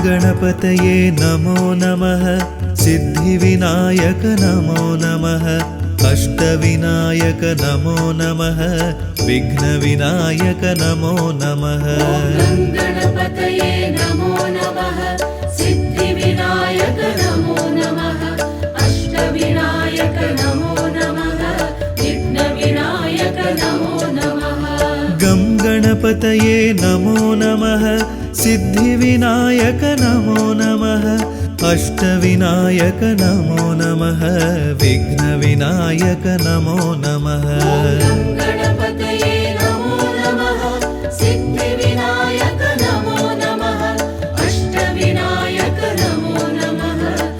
गणपतये नमो नमः सिद्धिविनायक नमो नमः अष्टविनायक नमो नमः विघ्नविनायक नमो नमः गणपतये नमो नमः सिद्धिविनायक नमो नमः अष्टविनायक नमो नमः विघ्नविनायक नमो नमः गं गणपतये नमो नमः सिद्धिविनायक नमो नमः अष्टविनायक नमो नमः विघ्नविनायक नमो नमः गणपतये नमो नमः सिद्धिविनायक नमो नमः अष्टविनायक नमो नमः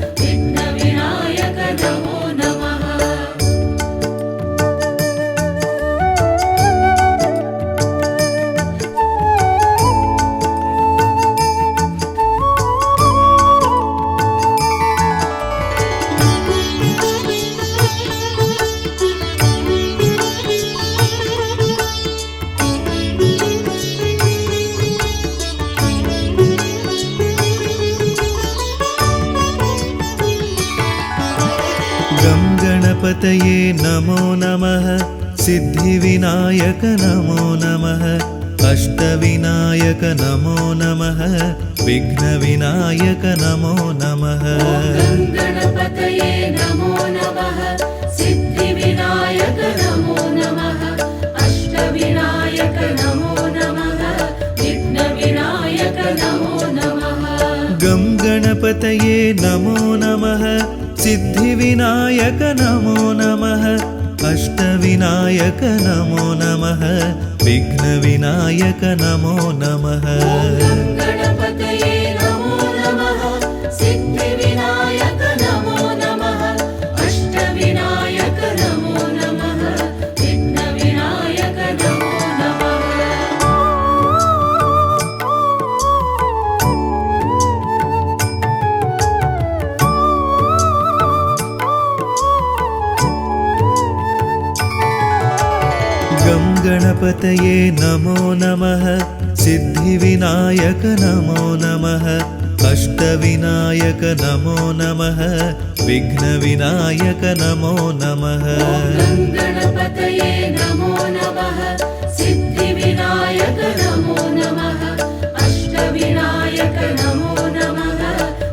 विघ्नविनायक नमो नमः गं गणपतये नमो नमः सिद्धिविनायक नमो नमः अष्टविनायक नमो नमः विघ्नविनायक नमो नमः गणपतये नमो नमः सिद्धिविनायक नमो नमः अष्टविनायक नमो नमः विघ्नविनायक नमो नमः गं गणपतये नमो नमः सिद्धिविनायक नमो नमः अष्टविनायक नमो नमः विघ्नविनायक नमो नमः गणपतये नमो नमः सिद्धिविनायक नमो नमः अष्टविनायक नमो नमः विघ्नविनायक नमो नमः गं गणपतये नमो नमः सिद्धिविनायक नमो नमः अष्टविनायक नमो नमः विघ्नविनायक नमो नमः गणपतये नमो नमः सिद्धिविनायक नमो नमः अष्टविनायक नमो नमः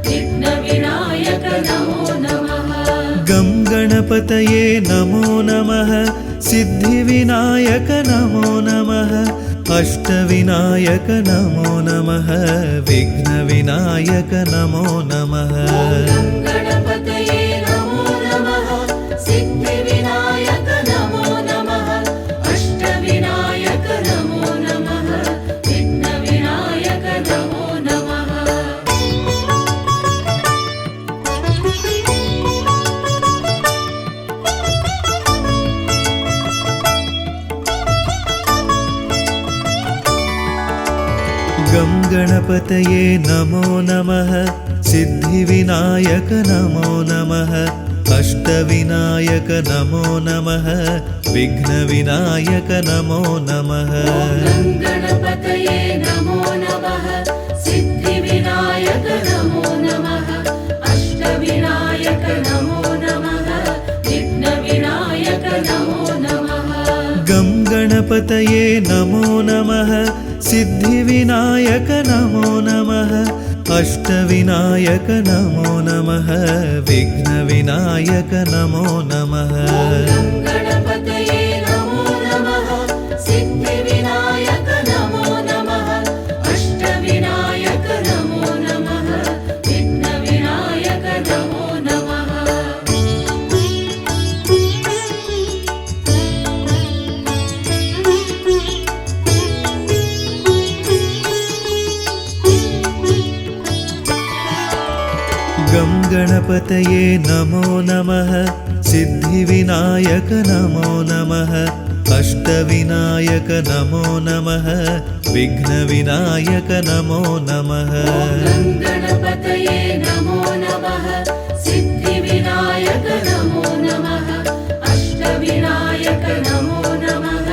विघ्नविनायक नमो नमः गं गणपतये नमो नमः सिद्धिविनायक नमो नमः अष्टविनायक नमो नमः विघ्नविनायक नमो नमः गणपतये नमो नमः सिद्धिविनायक नमो नमः अष्टविनायक नमो नमः विघ्नविनायक नमो नमः गं गणपतये नमो नमः सिद्धिविनायक नमो नमः अष्टविनायक नमो नमः विघ्नविनायक नमो नमः गणपतये नमो नमः सिद्धिविनायक नमो नमः अष्टविनायक नमो नमः विघ्नविनायक नमो नमः गं गणपतये नमो नमः सिद्धिविनायक नमो नमः अष्टविनायक नमो नमः विघ्नविनायक नमो नमः गणपतये नमो नमः सिद्धिविनायक नमो नमः अष्टविनायक नमो नमः विघ्नविनायक नमो नमः गं गणपतये नमो नमः सिद्धिविनायक नमो नमः अष्टविनायक नमो नमः विघ्नविनायक नमो नमः गणपतये नमो नमः सिद्धिविनायक नमो नमः अष्टविनायक नमो नमः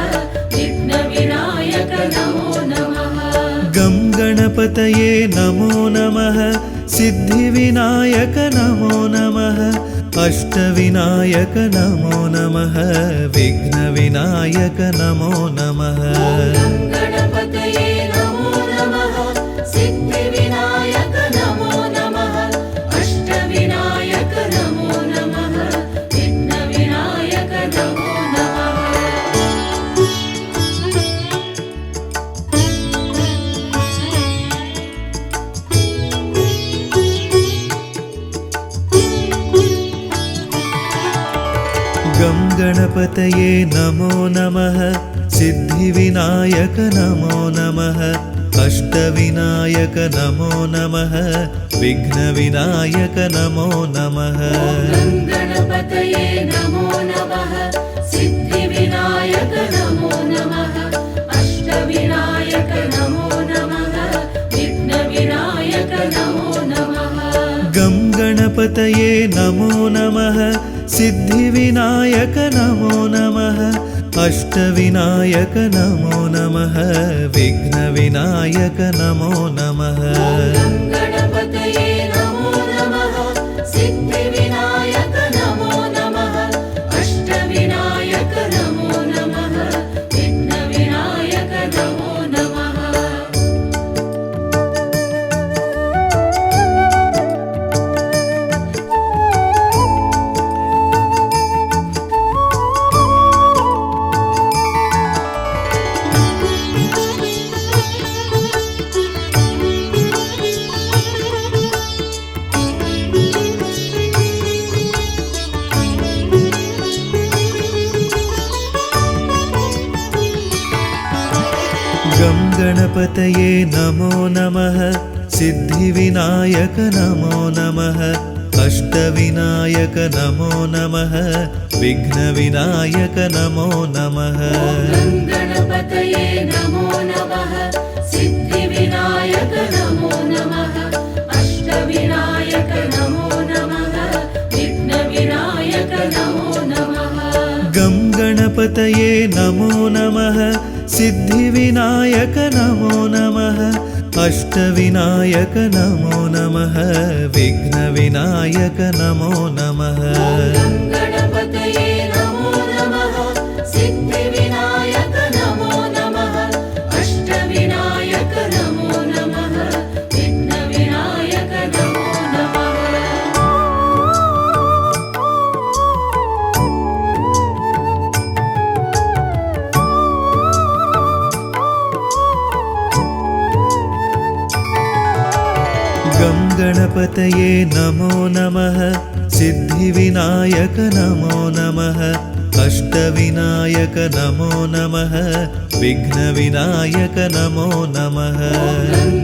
विघ्नविनायक नमो नमः गं गणपतये गङ्गणपतये नमो नमः सिद्धिविनायक नमो नमः अष्टविनायक नमो नमः विघ्नविनायक नमो नमः गणपतये नमो नमः सिद्धिविनायक नमो नमः अष्टविनायक नमो नमः विघ्नविनायक नमो गं गणपतये नमो नमः सिद्धिविनायक नमो नमः अष्टविनायक नमो नमः विघ्नविनायक नमो नमः गणपतये नमो नमः सिद्धिविनायक नमो नमः अष्टविनायक नमो नमः विघ्नविनायक नमो नमः गं गणपतये नमो नमः सिद्धिविनायक नमो नमः अष्टविनायक नमो नमः विघ्नविनायक नमो नमः गणपतये नमो नमः सिद्धिविनायक नमो नमः अष्टविनायक नमो नमः विघ्नविनायक नमो नमः गं गणपतये नमो नमः सिद्धिविनायक नमो नमः अष्टविनायक नमो नमः विघ्नविनायक नमो नमः गणपतये नमो नमः सिद्धिविनायक नमो नमः अष्टविनायक नमो नमः विघ्नविनायक नमो नमः गं गणपतये नमो नमः सिद्धिविनायक नमो नमः अष्टविनायक नमो नमः विघ्नविनायक नमो नमः गणपतये नमो नमः सिद्धिविनायक नमो नमः अष्टविनायक नमो नमः विघ्नविनायक नमो नमः गं गणपतये नमो नमः सिद्धिविनायक नमो नमः अष्टविनायक नमो नमः विघ्नविनायक नमो नमः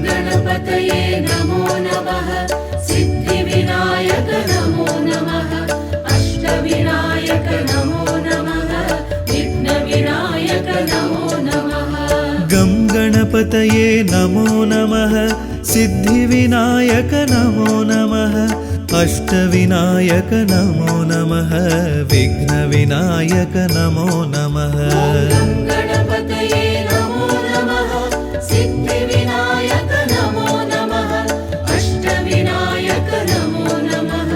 गणपतये नमो नमः सिद्धिविनायक नमो नमः अष्टविनायक नमो नमः विघ्नविनायक नमो नमः गं गणपतये नमो नमः सिद्धिविनायक नमो नमः अष्टविनायक नमो नमः विघ्नविनायक नमो नमः गणपतये नमो नमः सिद्धिविनायक नमो नमः अष्टविनायक नमो नमः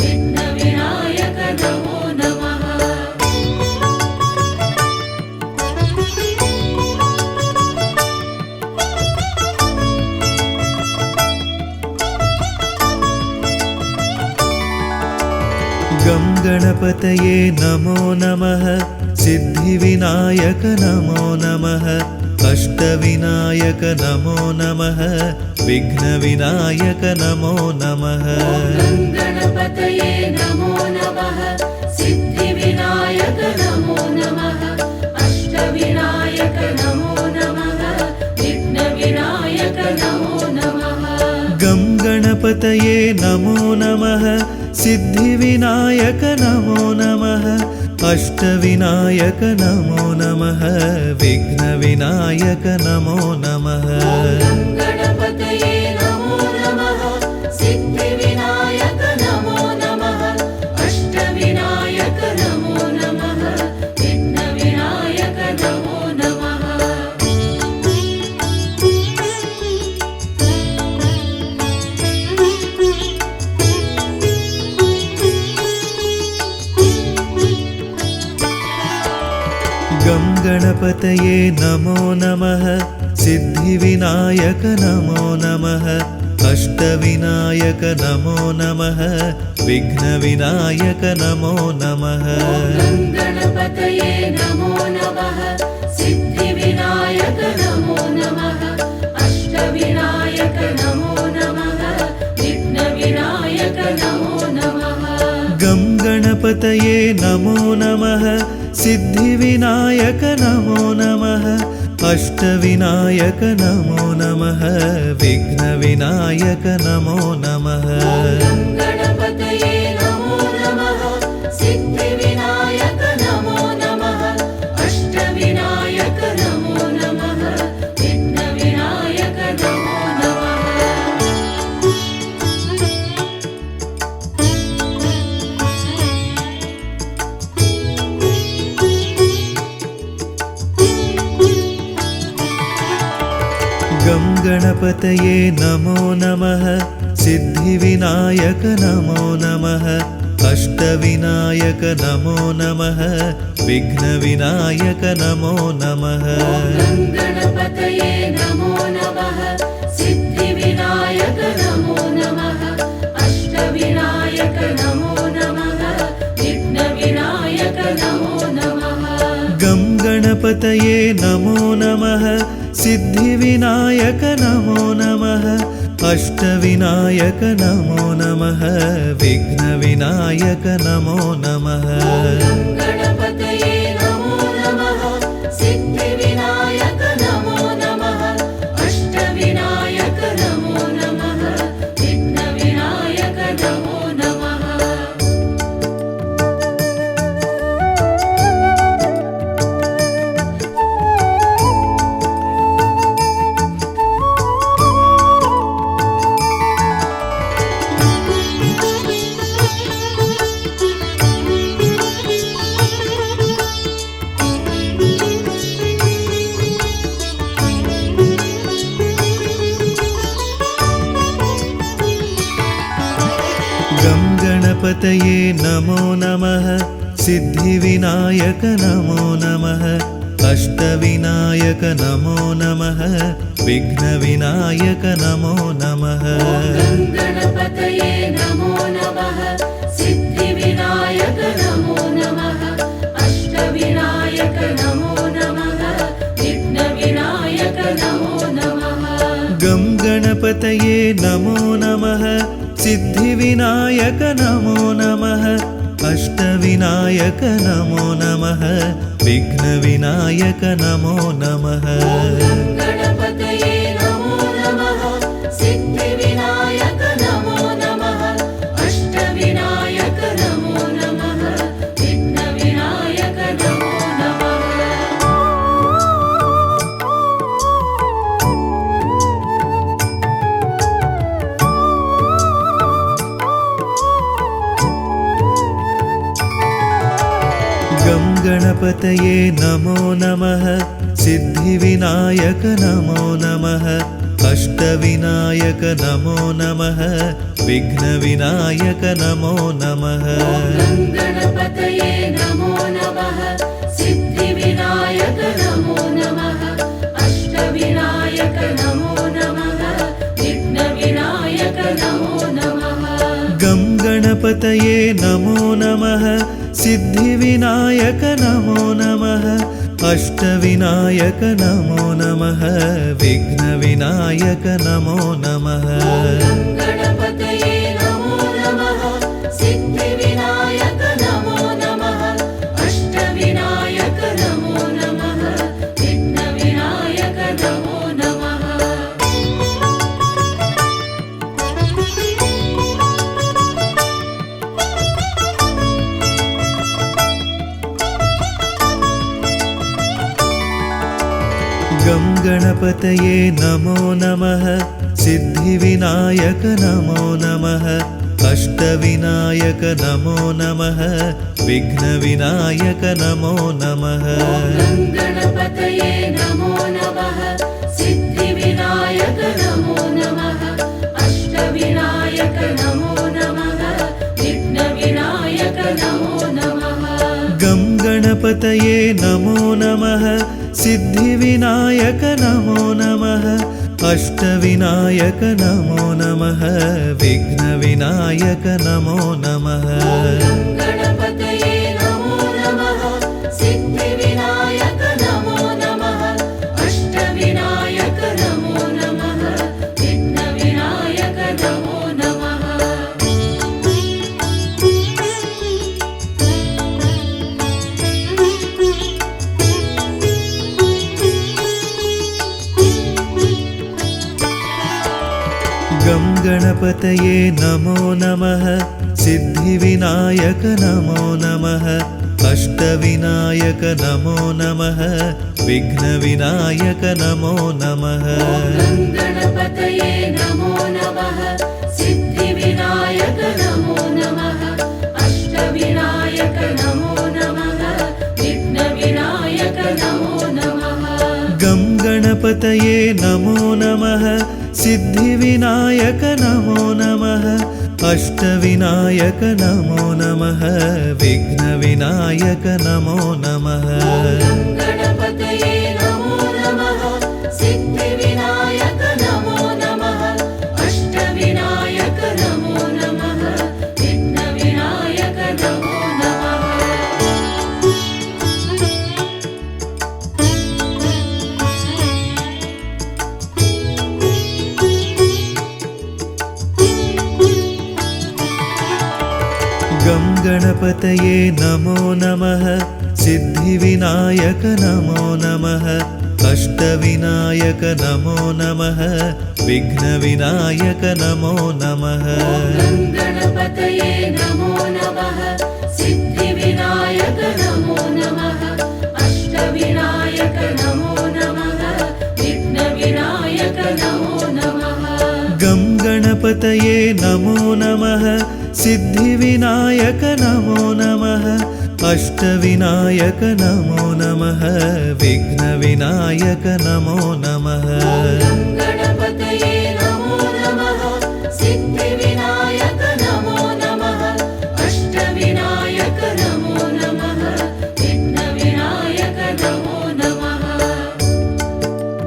विघ्नविनायक नमो नमः गं गणपतये नमो नमः सिद्धिविनायक नमो नमः अष्टविनायक नमो नमः विघ्नविनायक नमो नमः गणपतये नमो नमः सिद्धिविनायक नमो नमः अष्टविनायक नमो नमः विघ्नविनायक नमो नमः गं गणपतये नमो नमः सिद्धिविनायक नमो नमः अष्टविनायक नमो नमः विघ्नविनायक नमो नमः गणपतये नमो नमः सिद्धिविनायक नमो नमः अष्टविनायक नमो नमः विघ्नविनायक नमो नमः गणपतये नमो नमः सिद्धिविनायक नमो नमः अष्टविनायक नमो नमः विघ्नविनायक नमो नमः गं गणपतये नमो नमः सिद्धिविनायक नमो नमः अष्टविनायक नमो नमः विघ्नविनायक नमो नमः गं गणपतये नमो नमः सिद्धिविनायक नमो नमः अष्टविनायक नमो नमः विघ्नविनायक नमो नमः गं गणपतये नमो नमः सिद्धिविनायक नमो नमः अष्टविनायक नमो नमः विघ्नविनायक नमो गं गणपतये नमो नमः सिद्धिविनायक नमो नमः अष्टविनायक नमो नमः विघ्नविनायक नमो नमः गं गणपतये नमो नमः सिद्धिविनायक नमो नमः अष्टविनायक नमो नमः विघ्नविनायक नमो नमः गं गणपतये नमो नमः सिद्धिविनायक नमो नमः अष्टविनायक नमो नमः विघ्नविनायक नमो नमः गं गणपतये नमो नमः सिद्धिविनायक नमो नमः अष्टविनायक नमो नमः विघ्नविनायक नमो नमः गं गणपतये नमो नमः सिद्धिविनायक नमो नमः अष्टविनायक नमो नमः विघ्नविनायक नमो नमः गं गणपतये नमो नमः सिद्धिविनायक नमो नमः अष्टविनायक नमो नमः विघ्नविनायक नमो नमः गं गणपतये नमो नमः सिद्धिविनायक नमो नमः अष्टविनायक नमो नमः विघ्नविनायक नमो नमः गं गणपतये नमो नमः सिद्धिविनायक नमो नमः अष्टविनायक नमो नमः विघ्नविनायक नमो नमः गं गणपतये नमो नमः सिद्धिविनायक नमो नमः अष्टविनायक नमो नमः विघ्नविनायक नमो नमः गं गणपतये नमो नमः सिद्धिविनायक नमो नमः अष्टविनायक नमो नमः विघ्नविनायक नमो नमः गं गणपतये नमो नमः सिद्धिविनायक नमो नमः अष्टविनायक नमो नमः विघ्नविनायक नमो नमः गं गणपतये नमो नमः सिद्धिविनायक नमो नमः अष्टविनायक नमो नमः विघ्नविनायक नमो नमः गं गणपतये नमो नमः सिद्धिविनायक नमो नमः अष्टविनायक नमो नमः विघ्नविनायक नमो नमः गं गणपतये नमो नमः सिद्धिविनायक नमो नमः अष्टविनायक नमो नमः विघ्नविनायक नमो नमः गं गणपतये नमो नमः सिद्धिविनायक नमो नमः अष्टविनायक नमो नमः विघ्नविनायक नमो नमः गणपतये नमो नमः सिद्धिविनायक नमो नमः अष्टविनायक नमो नमः विघ्नविनायक नमो नमः गं गणपतये नमो नमः सिद्धिविनायक नमो नमः अष्टविनायक नमो नमः विघ्नविनायक नमो नमः गणपतये नमो नमः सिद्धिविनायक नमो नमः अष्टविनायक नमो नमः विघ्नविनायक नमो नमः गं गणपतये नमो नमः सिद्धिविनायक नमो नमः अष्टविनायक नमो नमः विघ्नविनायक नमो नमः गणपतये नमो नमः सिद्धिविनायक नमो नमः अष्टविनायक नमो नमः विघ्नविनायक नमो नमः गं गणपतये नमो नमः सिद्धिविनायक नमो नमः अष्टविनायक नमो नमः विघ्नविनायक नमो नमः गणपतये नमो नमः सिद्धिविनायक नमो नमः अष्टविनायक नमो नमः विघ्नविनायक नमो नमः गं गणपतये नमो नमः सिद्धिविनायक नमो नमः अष्टविनायक नमो नमः विघ्नविनायक नमो नमः गणपतये नमो नमः सिद्धिविनायक नमो नमः अष्टविनायक नमो नमः विघ्नविनायक नमो नमः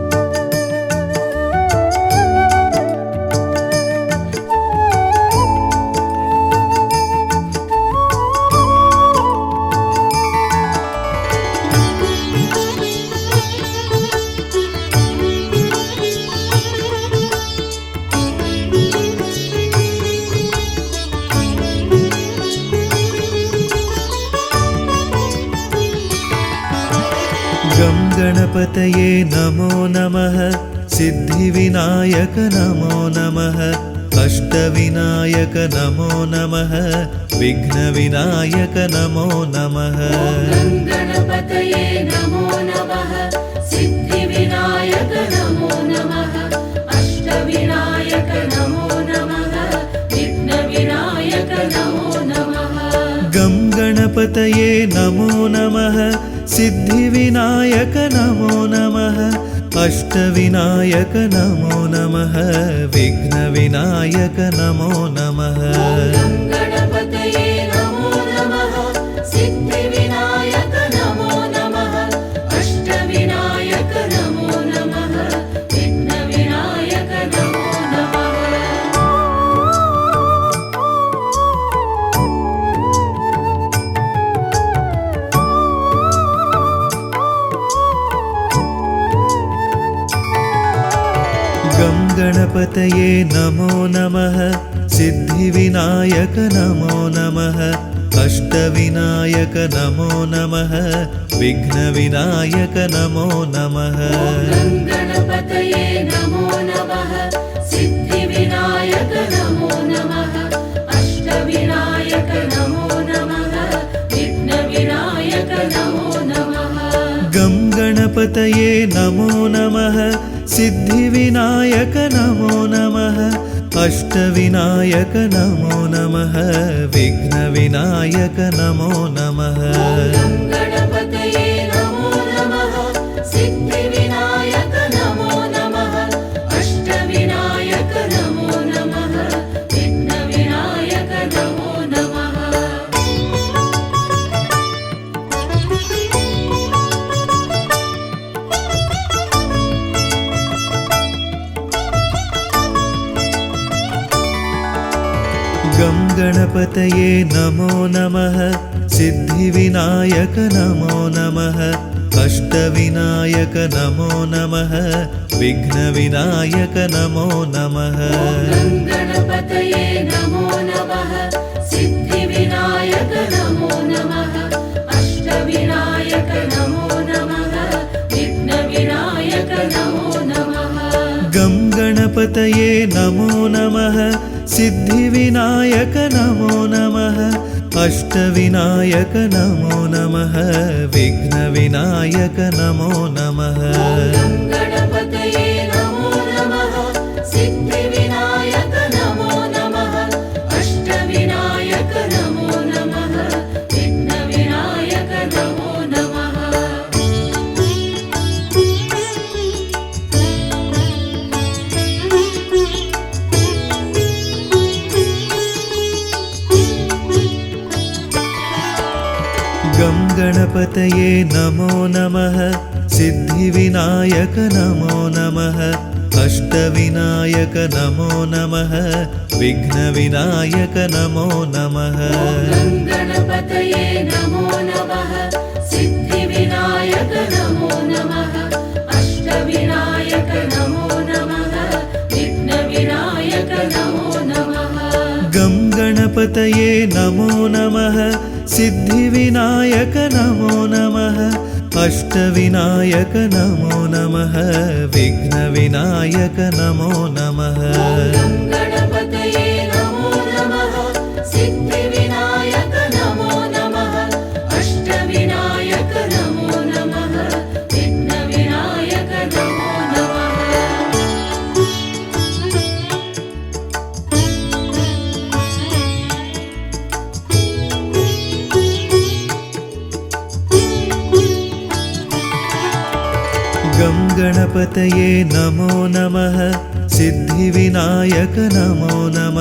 गं गणपतये नमो नमः सिद्धिविनायक नमो नमः अष्टविनायक नमो नमः विघ्नविनायक नमो नमः गणपतये नमो नमः सिद्धिविनायक नमो नमः अष्टविनायक नमो नमः विघ्नविनायक नमो नमः गं गणपतये नमो नमः सिद्धिविनायक नमो नमः अष्टविनायक नमो नमः विघ्नविनायक नमो नमः गणपतये नमो नमः सिद्धिविनायक नमो नमः अष्टविनायक नमो नमः विघ्नविनायक नमो नमः गं गणपतये नमो नमः सिद्धिविनायक नमो नमः अष्टविनायक नमो नमः विघ्नविनायक नमो नमः गणपतये नमो नमः सिद्धिविनायक नमो नमः अष्टविनायक नमो नमः विघ्नविनायक नमो नमः गं गणपतये नमो नमः सिद्धिविनायक नमो नमः अष्टविनायक नमो नमः विघ्नविनायक नमो नमः गणपतये नमो नमः सिद्धिविनायक नमो नमः अष्टविनायक नमो नमः विघ्नविनायक नमो नमः गं गणपतये नमो नमः सिद्धिविनायक नमो नमः अष्टविनायक नमो नमः विघ्नविनायक नमो नमः गं गणपतये नमो नमः सिद्धिविनायक नमो नमः अष्टविनायक नमो नमः विघ्नविनायक नमो नमः गं गणपतये नमो नमः सिद्धिविनायक नमो नमः अष्टविनायक नमो नमः विघ्नविनायक नमो नमः गं गणपतये नमो नमः सिद्धिविनायक नमो नमः अष्टविनायक नमो नमः विघ्नविनायक नमो नमः गं गणपतये नमो नमः सिद्धिविनायक नमो नमः अष्टविनायक नमो नमः विघ्नविनायक नमो नमः गं गणपतये नमो नमः सिद्धिविनायक नमो नमः अष्टविनायक नमो नमः विघ्नविनायक नमो नमः गं गणपतये नमो नमः सिद्धिविनायक नमो नमः अष्टविनायक नमो नमः विघ्नविनायक नमो नमः गं गणपतये नमो नमः सिद्धिविनायक नमो नमः अष्टविनायक नमो नमः विघ्नविनायक नमो नमः गं गणपतये नमो नमः सिद्धिविनायक नमो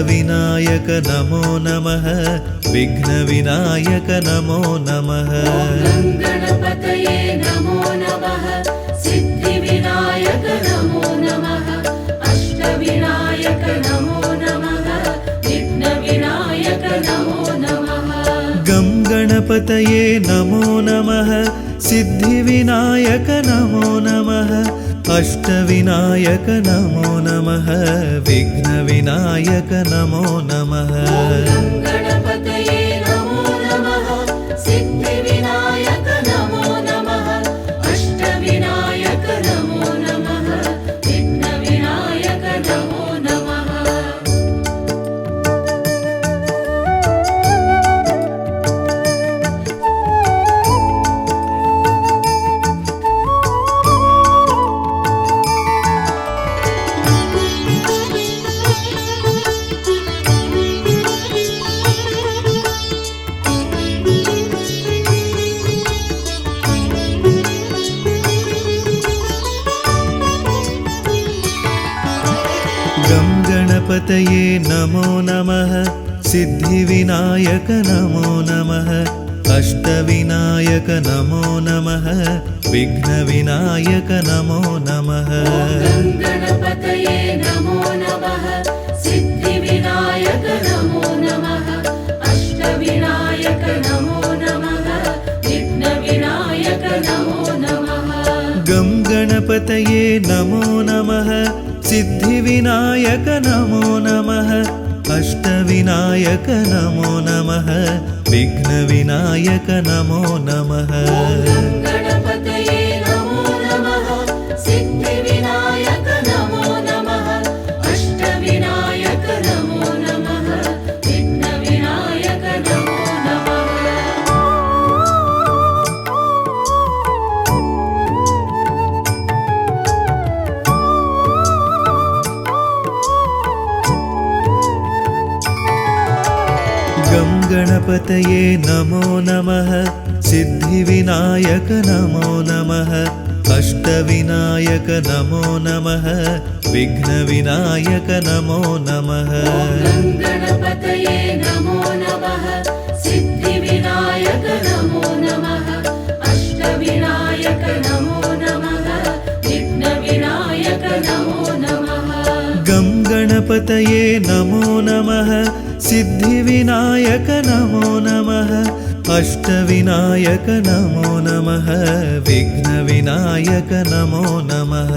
नमः अष्टविनायक नमो नमः विघ्नविनायक नमो नमः गं गणपतये नमो नमः सिद्धिविनायक नमो नमः अष्टविनायक नमो नमः विघ्नविनायक नमो नमः गं गणपतये नमो नमः सिद्धिविनायक नमो नमः अष्टविनायक नमो नमः विघ्नविनायक नमो नमः गं गणपतये नमो नमः सिद्धिविनायक नमो नमः अष्टविनायक नमो नमः विघ्नविनायक नमो नमः गं गणपतये नमो नमः सिद्धिविनायक नमो नमः अष्टविनायक नमो नमः विघ्नविनायक नमो नमः गं गणपतये नमो नमः सिद्धिविनायक नमो नमः अष्टविनायक नमो नमः विघ्नविनायक नमो नमः गं गणपतये नमो नमः सिद्धिविनायक नमो नमः अष्टविनायक नमो नमः विघ्नविनायक नमो नमः गं गणपतये नमो नमः सिद्धिविनायक नमो नमः अष्टविनायक नमो नमः विघ्नविनायक नमो नमः गं गणपतये नमो नमः सिद्धिविनायक नमो नमः अष्टविनायक नमो नमः विघ्नविनायक नमो नमः गं गणपतये नमो नमः सिद्धिविनायक नमो नमः अष्टविनायक नमो नमः विघ्नविनायक नमो नमः गं गणपतये गङ्गणपतये नमो नमः सिद्धिविनायक नमो नमः अष्टविनायक नमो नमः विघ्नविनायक नमो नमः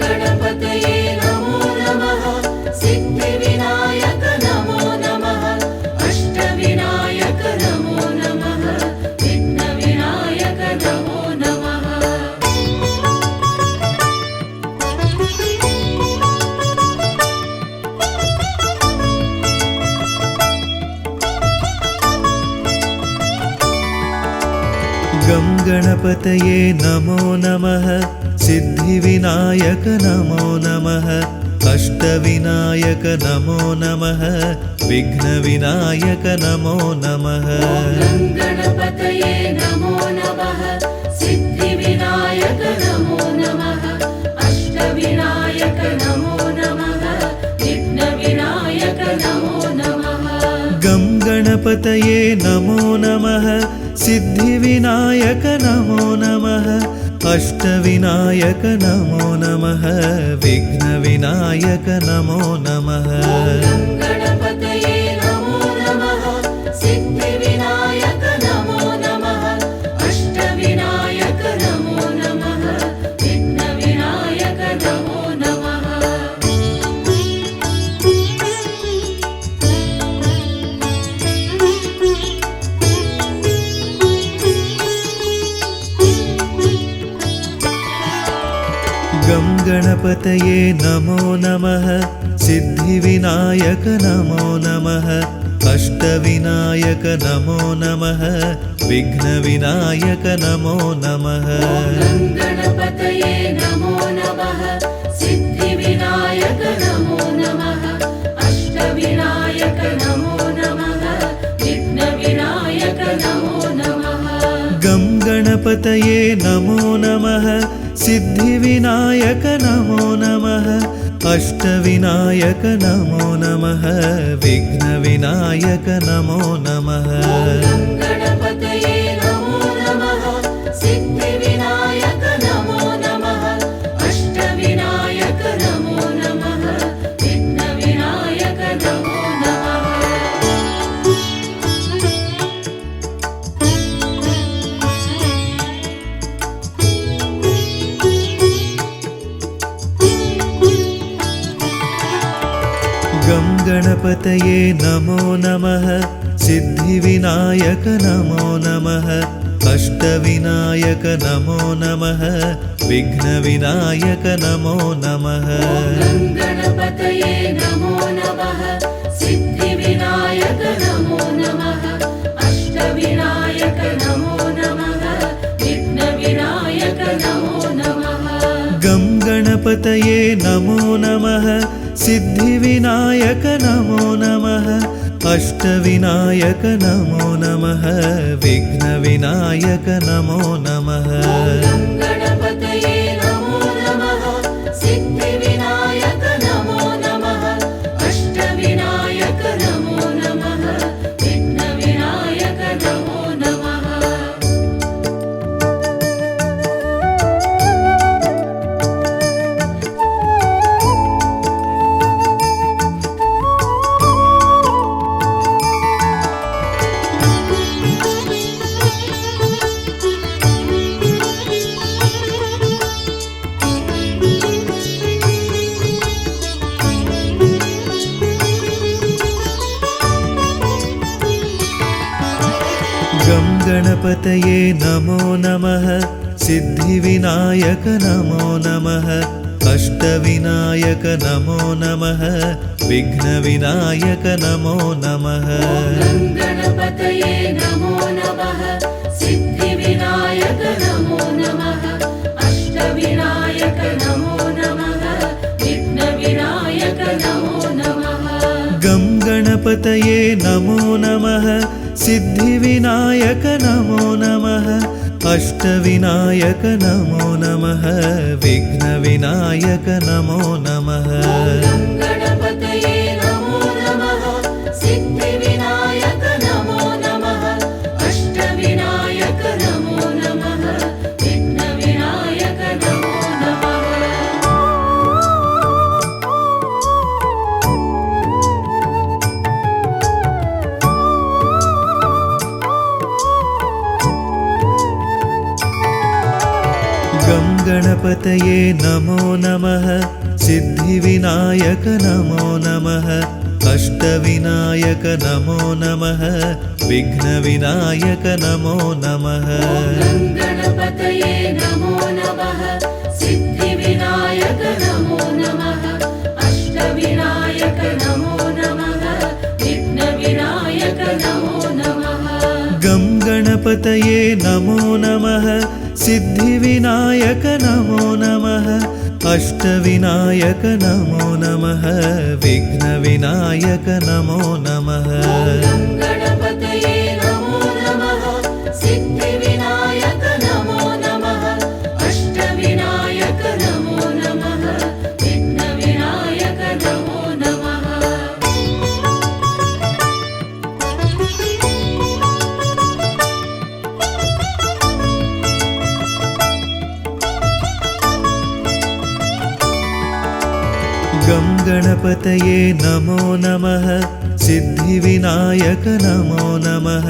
गणपतये नमो नमः सिद्धिविनायक नमो नमः अष्टविनायक नमो नमः विघ्नविनायक नमो नमः गं गणपतये नमो नमः सिद्धिविनायक नमो नमः अष्टविनायक नमो नमः विघ्नविनायक नमो नमः गणपतये नमो नमः सिद्धिविनायक नमो नमः अष्टविनायक नमो नमः विघ्नविनायक नमो नमः गं गणपतये नमो नमः सिद्धिविनायक नमो नमः अष्टविनायक नमो नमः विघ्नविनायक नमो नमः गणपतये नमो नमः सिद्धिविनायक नमो नमः अष्टविनायक नमो नमः विघ्नविनायक नमो नमः गं गणपतये नमो नमः सिद्धिविनायक नमो नमः अष्टविनायक नमो नमः विघ्नविनायक नमो नमः गणपतये नमो नमः सिद्धिविनायक नमो नमः अष्टविनायक नमो नमः विघ्नविनायक नमो नमः गं गणपतये नमो नमः सिद्धिविनायक नमो नमः अष्टविनायक नमो नमः विघ्नविनायक नमो नमः गणपतये नमो नमः सिद्धिविनायक नमो नमः अष्टविनायक नमो नमः विघ्नविनायक नमो नमः गं गणपतये नमो नमः सिद्धिविनायक नमो नमः अष्टविनायक नमो नमः विघ्नविनायक नमो नमः गणपतये नमो नमः सिद्धिविनायक नमो नमः अष्टविनायक नमो नमः विघ्नविनायक नमो नमः गं गणपतये नमो नमः सिद्धिविनायक नमो नमः अष्टविनायक नमो नमः विघ्नविनायक नमो नमः गणपतये नमो नमः सिद्धिविनायक नमो नमः अष्टविनायक नमो नमः विघ्नविनायक नमो नमः गं गणपतये नमो नमः सिद्धिविनायक नमो नमः अष्टविनायक नमो नमः विघ्नविनायक नमो नमः गणपतये नमो नमः सिद्धिविनायक नमो नमः अष्टविनायक नमो नमः विघ्नविनायक नमो नमः गं गणपतये नमो नमः सिद्धिविनायक नमो नमः अष्टविनायक नमो नमः विघ्नविनायक नमो नमः गणपतये नमो नमः सिद्धिविनायक नमो नमः अष्टविनायक नमो नमः विघ्नविनायक नमो नमः गणपतये नमो नमः सिद्धिविनायक नमो नमः अष्टविनायक नमो नमः विघ्नविनायक नमो नमः गणपतये नमो नमः सिद्धिविनायक नमो नमः अष्टविनायक नमो नमः विघ्नविनायक नमो नमः गं गणपतये नमो नमः सिद्धिविनायक नमो नमः अष्टविनायक नमो नमः विघ्नविनायक नमो नमः गणपतये नमो नमः सिद्धिविनायक नमो नमः अष्टविनायक नमो नमः विघ्नविनायक नमो नमः गं गणपतये नमो नमः सिद्धिविनायक नमो नमः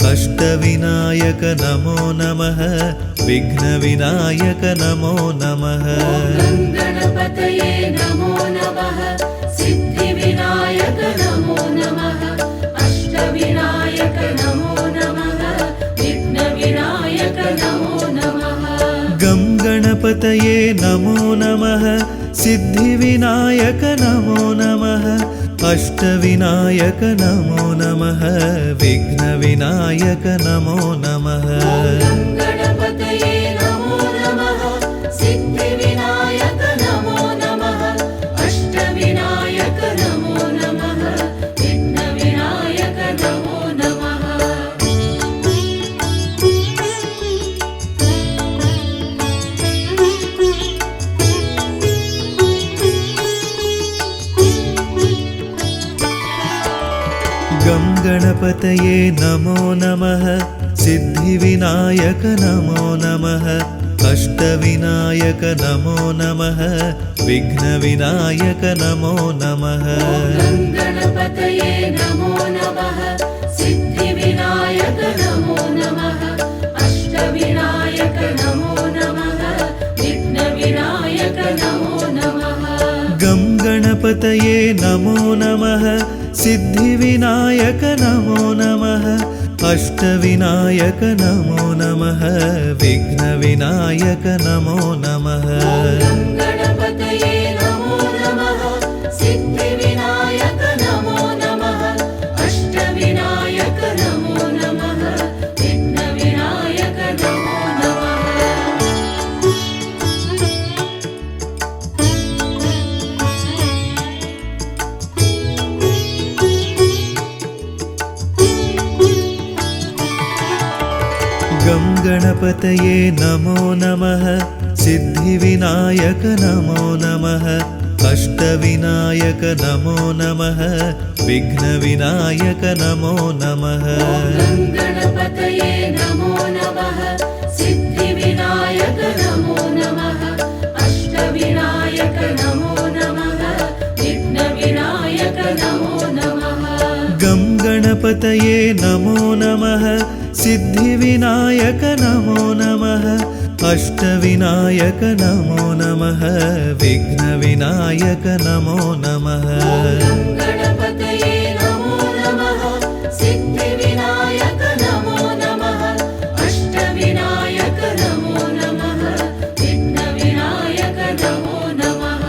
अष्टविनायक नमो नमः विघ्नविनायक नमो नमः गणपतये नमो नमः सिद्धिविनायक नमो नमः अष्टविनायक नमो नमः विघ्नविनायक नमो नमः गं गणपतये नमो नमः सिद्धिविनायक नमो नमः अष्टविनायक नमो नमः विघ्नविनायक नमो नमः गणपतये नमो नमः सिद्धिविनायक नमो नमः अष्टविनायक नमो नमः विघ्नविनायक नमो नमः गं गणपतये नमो नमः सिद्धिविनायक नमो नमः अष्टविनायक नमो नमः विघ्नविनायक नमो नमः गणपतये नमो नमः सिद्धिविनायक नमो नमः अष्टविनायक नमो नमः विघ्नविनायक नमो नमः गं गणपतये नमो नमः सिद्धिविनायक नमो नमः अष्टविनायक नमो नमः विघ्नविनायक नमो नमः गणपतये नमो नमः सिद्धिविनायक नमो नमः अष्टविनायक नमो नमः विघ्नविनायक नमो नमः गं गणपतये नमो नमः सिद्धिविनायक नमो नमः अष्टविनायक नमो नमः विघ्नविनायक नमो नमः गणपतये नमो नमः सिद्धिविनायक नमो नमः अष्टविनायक नमो नमः विघ्नविनायक नमो नमः गं गणपतये नमो नमः सिद्धिविनायक नमो नमः अष्टविनायक नमो नमः विघ्नविनायक नमो नमः गणपतये नमो नमः सिद्धिविनायक नमो नमः अष्टविनायक नमो नमः विघ्नविनायक नमो नमः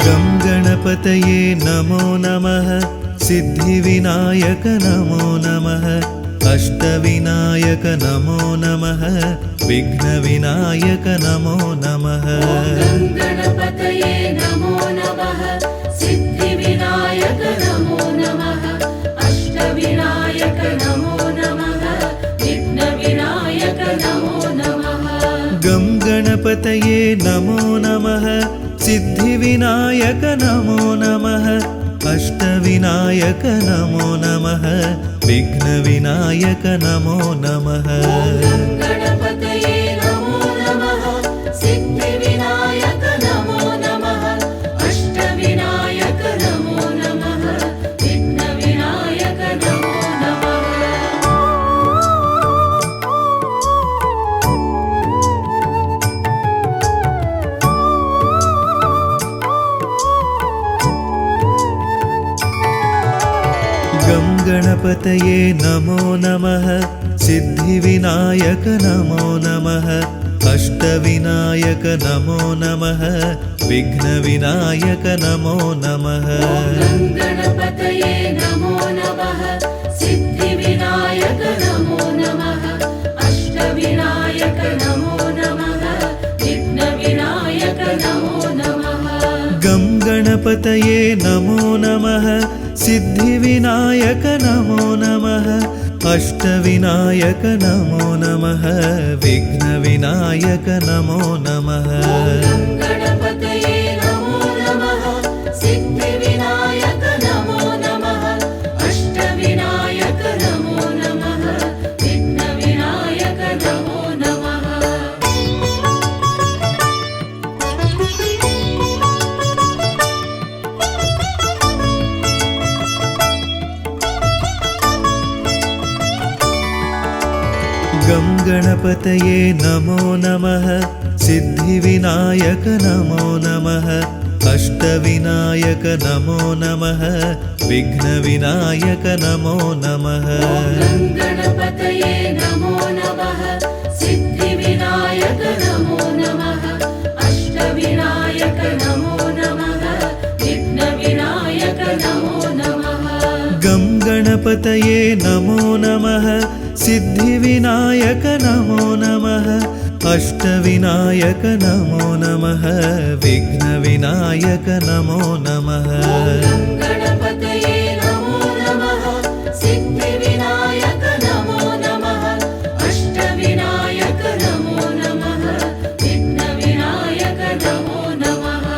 गं गणपतये नमो नमः सिद्धिविनायक नमो नमः अष्टविनायक नमो नमः विघ्नविनायक नमो नमः गणपतये नमो नमः सिद्धिविनायक नमो नमः अष्टविनायक नमो नमः विघ्नविनायक नमो नमः गं गणपतये नमो नमः सिद्धिविनायक नमो नमः अष्टविनायक नमो नमः विघ्नविनायक नमो नमः गणपतये नमो नमः सिद्धिविनायक नमो नमः अष्टविनायक नमो नमः विघ्नविनायक नमो नमः गं गणपतये नमो नमः सिद्धिविनायक नमो नमः अष्टविनायक नमो नमः विघ्नविनायक नमो नमः गणपतये नमो नमः सिद्धिविनायक नमो नमः अष्टविनायक नमो नमः विघ्नविनायक नमो नमः गं गणपतये नमो नमः सिद्धिविनायक नमो नमः अष्टविनायक नमो नमः विघ्नविनायक नमो नमः गणपतये नमो नमः सिद्धिविनायक नमो नमः अष्टविनायक नमो नमः विघ्नविनायक नमो नमः गं गणपतये नमो नमः सिद्धिविनायक नमो नमः अष्टविनायक नमो नमः विघ्नविनायक नमो नमः गणपतये नमो नमः सिद्धिविनायक नमो नमः अष्टविनायक नमो नमः विघ्नविनायक नमो नमः गं गणपतये नमो नमः सिद्धिविनायक नमो नमः अष्टविनायक नमो नमः विघ्नविनायक नमो नमः गणपतये नमो नमः सिद्धिविनायक नमो नमः अष्टविनायक नमो नमः विघ्नविनायक नमो नमः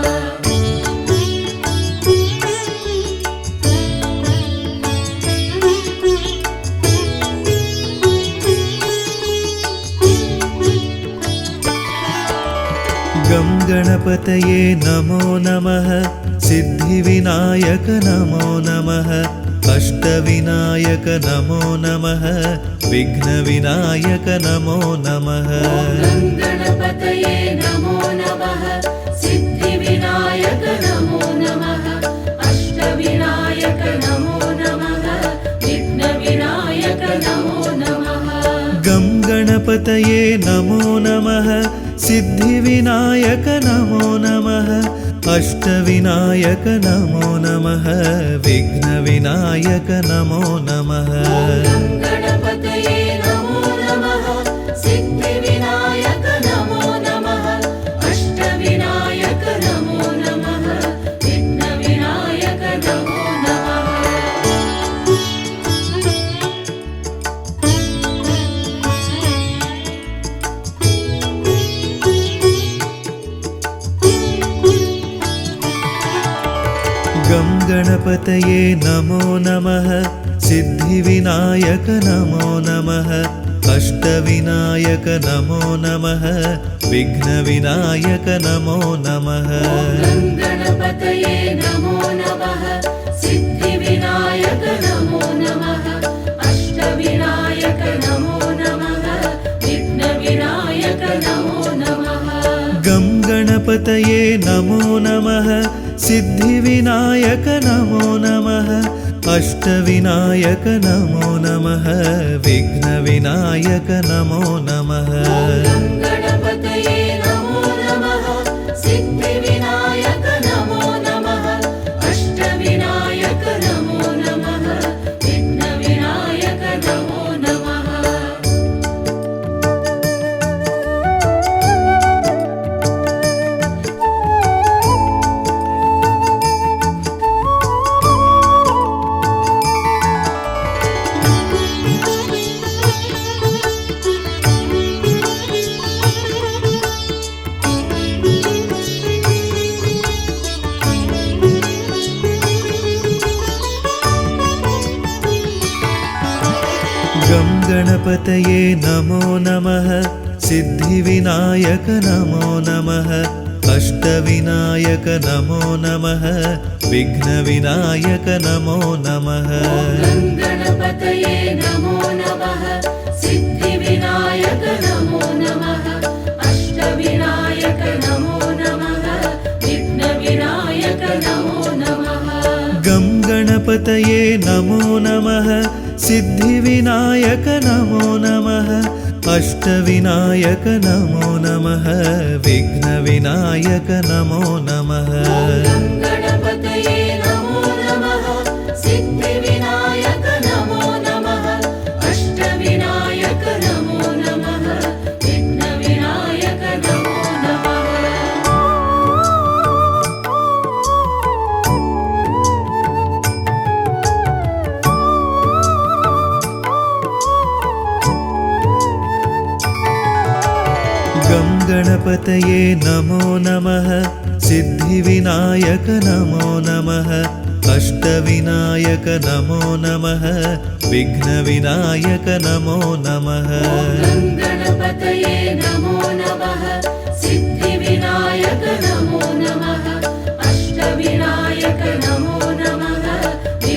गं गणपतये नमो नमः सिद्धिविनायक नमो नमः अष्टविनायक नमो नमः विघ्नविनायक नमो नमः गणपतये नमो नमः सिद्धिविनायक नमो नमः अष्टविनायक नमो नमः विघ्नविनायक नमो नमः गं गणपतये नमो नमः सिद्धिविनायक नमो नमः अष्टविनायक नमो नमः विघ्नविनायक नमो नमः गणपतये नमो नमः सिद्धिविनायक नमो नमः अष्टविनायक नमो नमः विघ्नविनायक नमो नमः गं गणपतये नमो नमः सिद्धिविनायक नमो नमः अष्टविनायक नमो नमः विघ्नविनायक नमो नमः गणपतये नमो नमः सिद्धिविनायक नमो नमः अष्टविनायक नमो नमः विघ्नविनायक नमो नमः गं गणपतये नमो नमः सिद्धिविनायक नमो नमः अष्टविनायक नमो नमः विघ्नविनायक नमो नमः गणपतये नमो नमः सिद्धिविनायक नमो नमः अष्टविनायक नमो नमः विघ्नविनायक नमो नमः गं गणपतये नमो नमः सिद्धिविनायक नमो नमः अष्टविनायक नमो नमः विघ्नविनायक नमो नमः गं गणपतये नमो नमः सिद्धिविनायक नमो नमः अष्टविनायक नमो नमः विघ्नविनायक नमो नमः गं गणपतये नमो नमः सिद्धिविनायक नमो नमः अष्टविनायक नमो नमः विघ्नविनायक नमो नमः गं गणपतये नमो नमः सिद्धिविनायक नमो नमः अष्टविनायक नमो नमः विघ्नविनायक नमो नमः गं गणपतये नमो नमः सिद्धिविनायक नमो नमः अष्टविनायक नमो नमः विघ्नविनायक नमो नमः गं गणपतये नमो नमः सिद्धिविनायक नमो नमः अष्टविनायक नमो नमः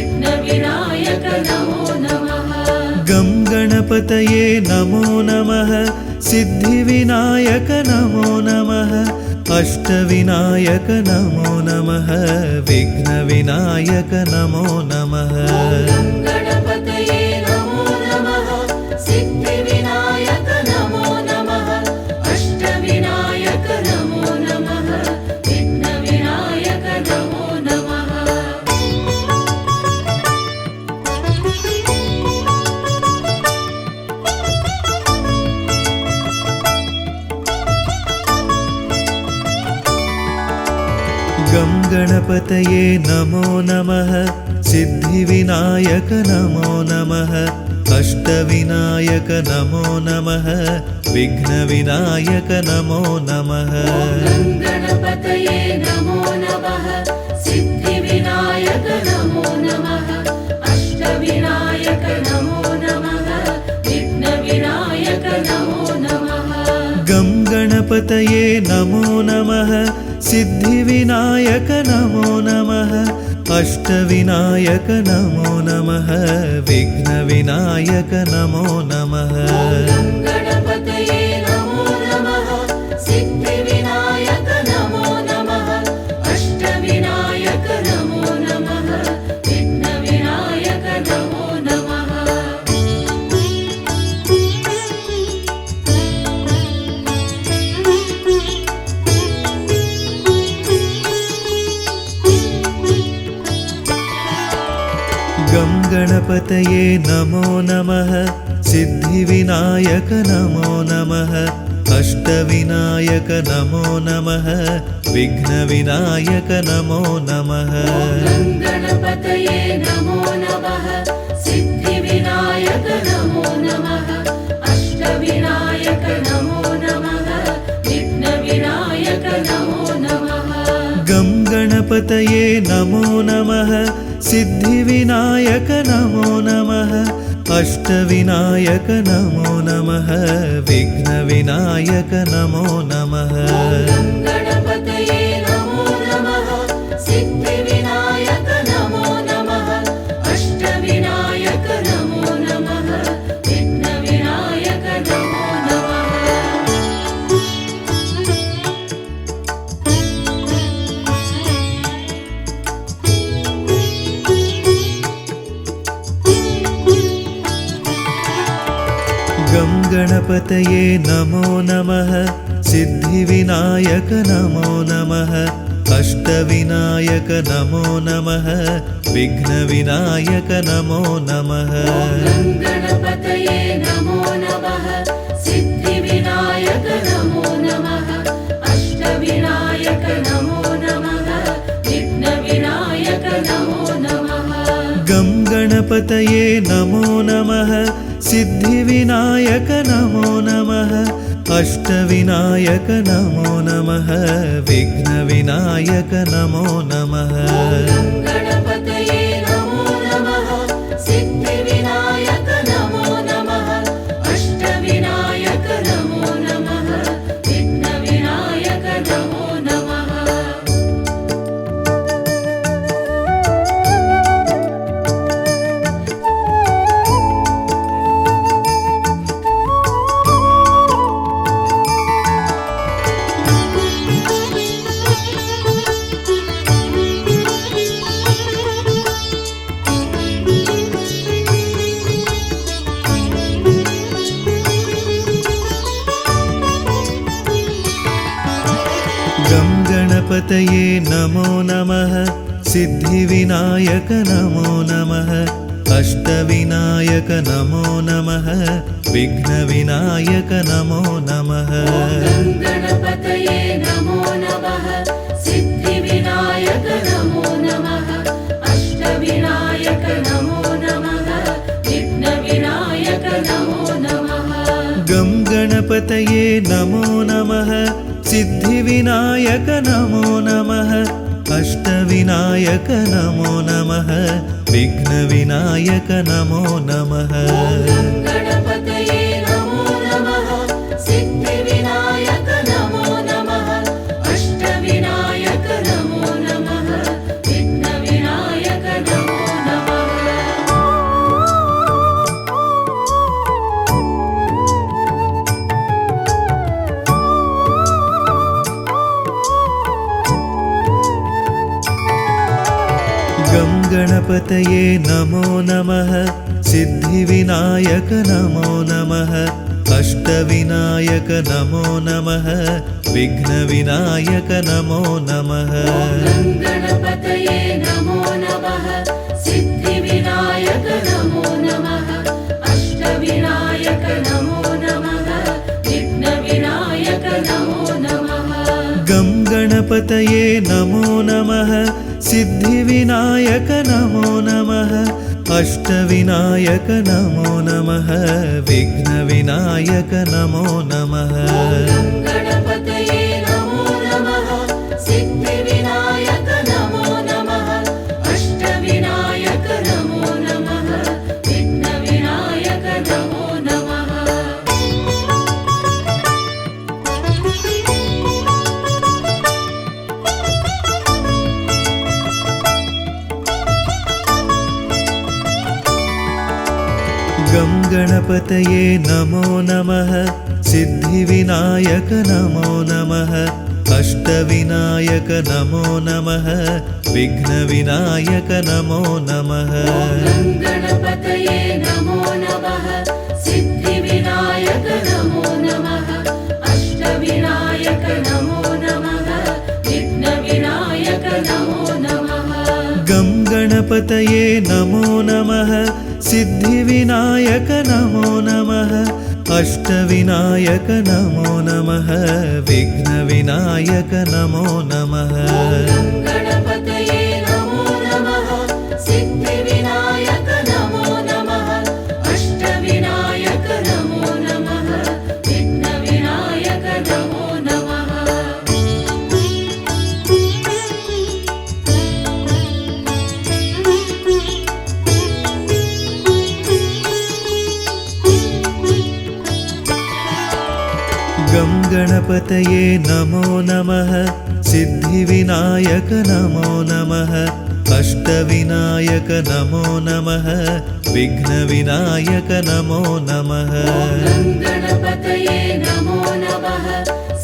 विघ्नविनायक नमो नमः गं गणपतये नमो नमः सिद्धिविनायक नमो नमः अष्टविनायक नमो नमः विघ्नविनायक नमो नमः गं गणपतये नमो नमः सिद्धिविनायक नमो नमः अष्टविनायक नमो नमः विघ्नविनायक नमो नमः गं गणपतये नमो नमः सिद्धिविनायक नमो नमः अष्टविनायक नमो नमः विघ्नविनायक नमो नमः गं गणपतये नमो नमः सिद्धिविनायक नमो नमः अष्टविनायक नमो नमः विघ्नविनायक नमो नमः गं गणपतये नमो नमः सिद्धिविनायक नमो नमः अष्टविनायक नमो नमः विघ्नविनायक नमो नमः गं गणपतये नमो नमः सिद्धिविनायक नमो नमः अष्टविनायक नमो नमः विघ्नविनायक नमो नमः गं गणपतये नमो नमः सिद्धिविनायक नमो नमः अष्टविनायक नमो नमः विघ्नविनायक नमो नमः गं गणपतये नमो नमः सिद्धिविनायक नमो नमः अष्टविनायक नमो नमः विघ्नविनायक नमो नमः गं गणपतये नमो नमः सिद्धिविनायक नमो नमः अष्टविनायक नमो नमः विघ्नविनायक नमो नमः गं गणपतये नमो नमः सिद्धिविनायक नमो नमः अष्टविनायक नमो नमः विघ्नविनायक नमो नमः गं गणपतये नमो नमः सिद्धिविनायक नमो नमः अष्टविनायक नमो नमः विघ्नविनायक नमो नमः गं गणपतये नमो नमः सिद्धिविनायक नमो नमः अष्टविनायक नमो नमः विघ्नविनायक नमो नमः गं गणपतये नमो नमः सिद्धिविनायक नमो नमः अष्टविनायक नमो नमः विघ्नविनायक नमो नमः गं गणपतये नमो नमः सिद्धिविनायक नमो नमः गङ्गणपतये नमो नमः सिद्धिविनायक नमो नमः अष्टविनायक नमो नमः विघ्नविनायक नमो नमः गणपतये नमो नमः सिद्धिविनायक नमो नमः अष्टविनायक नमो नमः विघ्नविनायक नमो नमः गं गणपतये नमो नमः सिद्धिविनायक नमो नमः अष्टविनायक नमो नमः विघ्नविनायक नमो नमः गणपतये नमो नमः सिद्धिविनायक नमो नमः अष्टविनायक नमो नमः विघ्नविनायक नमो नमः गं गणपतये नमो नमः सिद्धिविनायक नमो नमः अष्टविनायक नमो नमः विघ्नविनायक नमो नमः गणपतये नमो नमः सिद्धिविनायक नमो नमः अष्टविनायक नमो नमः विघ्नविनायक नमो नमः गं गणपतये नमो नमः सिद्धिविनायक नमो नमः अष्टविनायक नमो नमः विघ्नविनायक नमो नमः गणपतये नमो नमः सिद्धिविनायक नमो नमः अष्टविनायक नमो नमः विघ्नविनायक नमो नमः गं गणपतये नमो नमः सिद्धिविनायक नमो नमः अष्टविनायक नमो नमः विघ्नविनायक नमो नमः गणपतये नमो नमः सिद्धिविनायक नमो नमः अष्टविनायक नमो नमः विघ्नविनायक नमो नमः गं गणपतये नमो नमः सिद्धिविनायक नमो नमः अष्टविनायक नमो नमः विघ्नविनायक नमो नमः गणपतये नमो नमः सिद्धिविनायक नमो नमः अष्टविनायक नमो नमः विघ्नविनायक नमो नमः गं गणपतये नमो नमः सिद्धिविनायक नमो नमः अष्टविनायक नमो नमः विघ्नविनायक नमो नमः गणपतये नमो नमः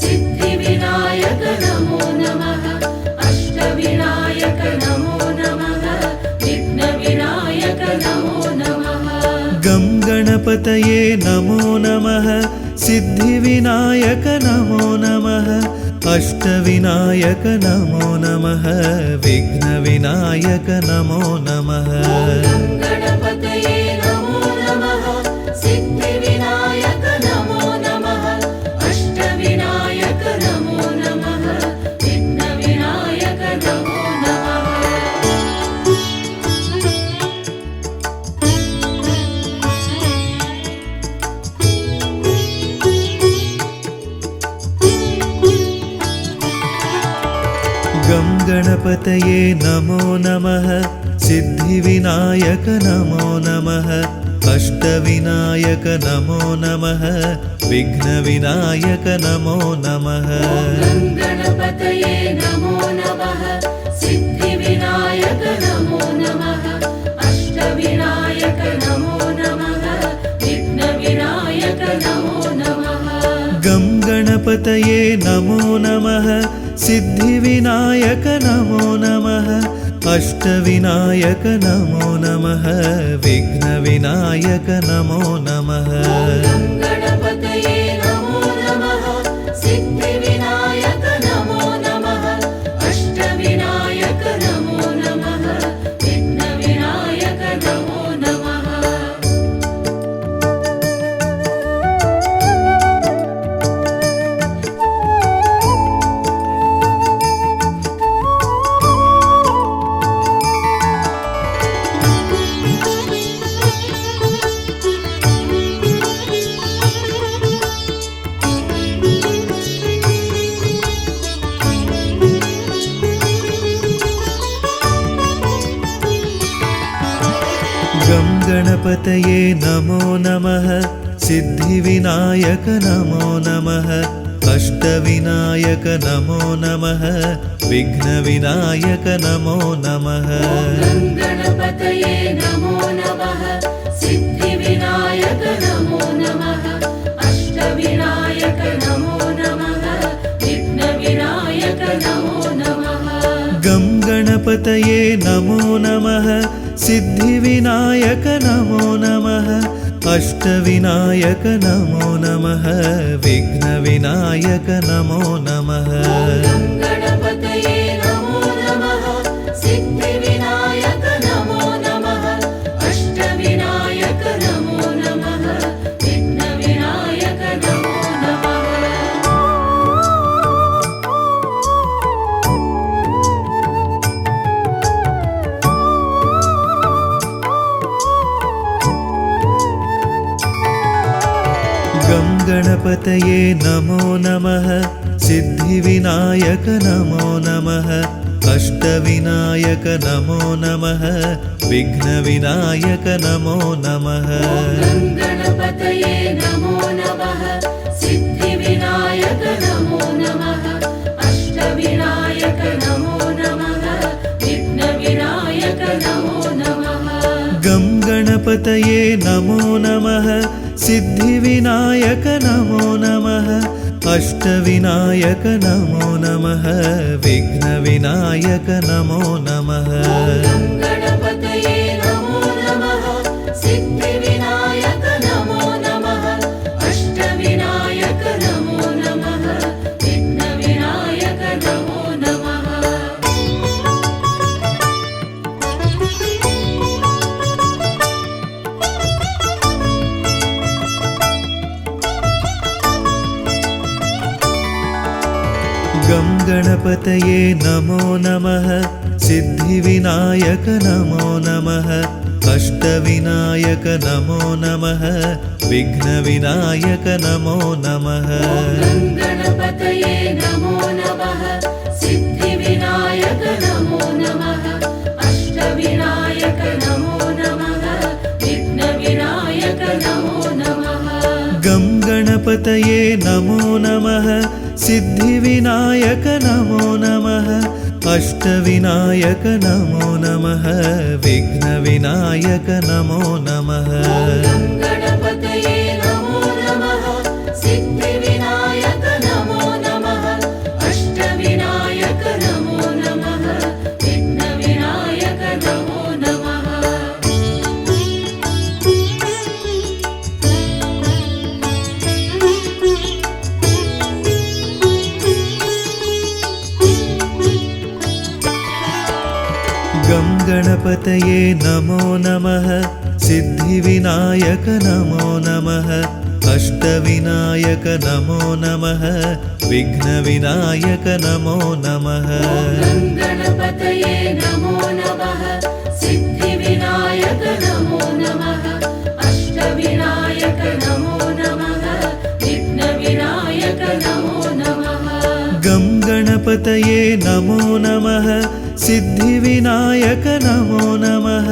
सिद्धिविनायक नमो नमः अष्टविनायक नमो नमः विघ्नविनायक नमो नमः गं गणपतये नमो नमः सिद्धिविनायक नमो नमः अष्टविनायक नमो नमः विघ्नविनायक नमो नमः गणपतये नमो नमः सिद्धिविनायक नमो नमः अष्टविनायक नमो नमः विघ्नविनायक नमो नमः गं गणपतये नमो नमः सिद्धिविनायक नमो नमः अष्टविनायक नमो नमः विघ्नविनायक नमो नमः गणपतये नमो नमः सिद्धिविनायक नमो नमः अष्टविनायक नमो नमः विघ्नविनायक नमो नमः गं गणपतये नमो नमः सिद्धिविनायक नमो नमः अष्टविनायक नमो नमः विघ्नविनायक नमो नमः गणपतये नमो नमः सिद्धिविनायक नमो नमः गङ्गणपतये नमो नमः सिद्धिविनायक नमो नमः अष्टविनायक नमो नमः विघ्नविनायक नमो नमः गणपतये नमो नमः सिद्धिविनायक नमो नमः अष्टविनायक नमो नमः विघ्नविनायक नमो नमः गं गणपतये नमो नमः सिद्धिविनायक नमो नमः अष्टविनायक नमो नमः विघ्नविनायक नमो नमः गणपतये नमो नमः सिद्धिविनायक नमो नमः अष्टविनायक नमो नमः विघ्नविनायक नमो नमः गं गणपतये नमो नमः सिद्धिविनायक नमो नमः अष्टविनायक नमो नमः विघ्नविनायक नमो नमः गणपतये नमो नमः सिद्धिविनायक नमो नमः अष्टविनायक नमो नमः विघ्नविनायक नमो नमः गं गणपतये नमो नमः सिद्धिविनायक नमो नमः अष्टविनायक नमो नमः विघ्नविनायक नमो नमः गणपतये नमो नमः सिद्धिविनायक नमो नमः अष्टविनायक नमो नमः विघ्नविनायक नमो नमः गं गणपतये नमो नमः सिद्धिविनायक नमो नमः अष्टविनायक नमो नमः विघ्नविनायक नमो नमः गणपतये नमो नमः सिद्धिविनायक नमो नमः अष्टविनायक नमो नमः विघ्नविनायक नमो नमः गं गणपतये नमो नमः सिद्धिविनायक नमो नमः अष्टविनायक नमो नमः विघ्नविनायक नमो नमः गणपतये नमो नमः सिद्धिविनायक नमो नमः अष्टविनायक नमो नमः विघ्नविनायक नमो नमः गं गणपतये नमो नमः सिद्धिविनायक नमो नमः अष्टविनायक नमो नमः विघ्नविनायक नमो नमः गणपतये नमो नमः सिद्धिविनायक नमो नमः अष्टविनायक नमो नमः विघ्नविनायक नमो नमः गं गणपतये नमो नमः सिद्धिविनायक नमो नमः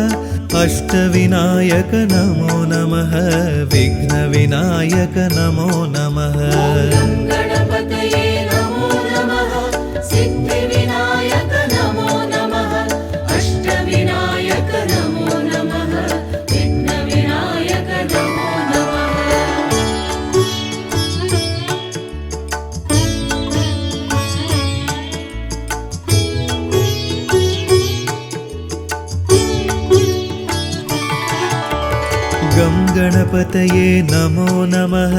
अष्टविनायक नमो नमः विघ्नविनायक नमो नमः गणपतये नमो नमः सिद्धिविनायक नमो नमः अष्टविनायक नमो नमः विघ्नविनायक नमो नमः गं गणपतये नमो नमः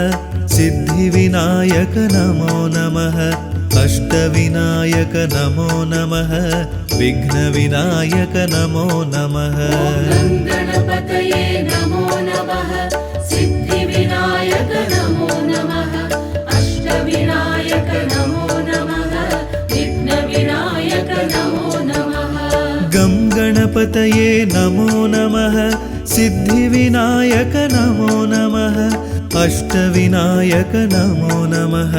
सिद्धिविनायक नमो नमः अष्टविनायक नमो नमः विघ्नविनायक नमो नमः गणपतये नमो नमः सिद्धिविनायक नमो नमः अष्टविनायक नमो नमः विघ्नविनायक नमो नमः गं गणपतये नमो नमः सिद्धिविनायक नमो नमः अष्टविनायक नमो नमः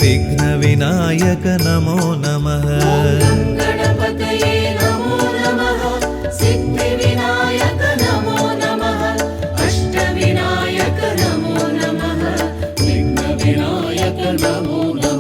विघ्नविनायक नमो नमः गणपतये नमो नमः सिद्धिविनायक नमो नमः नमो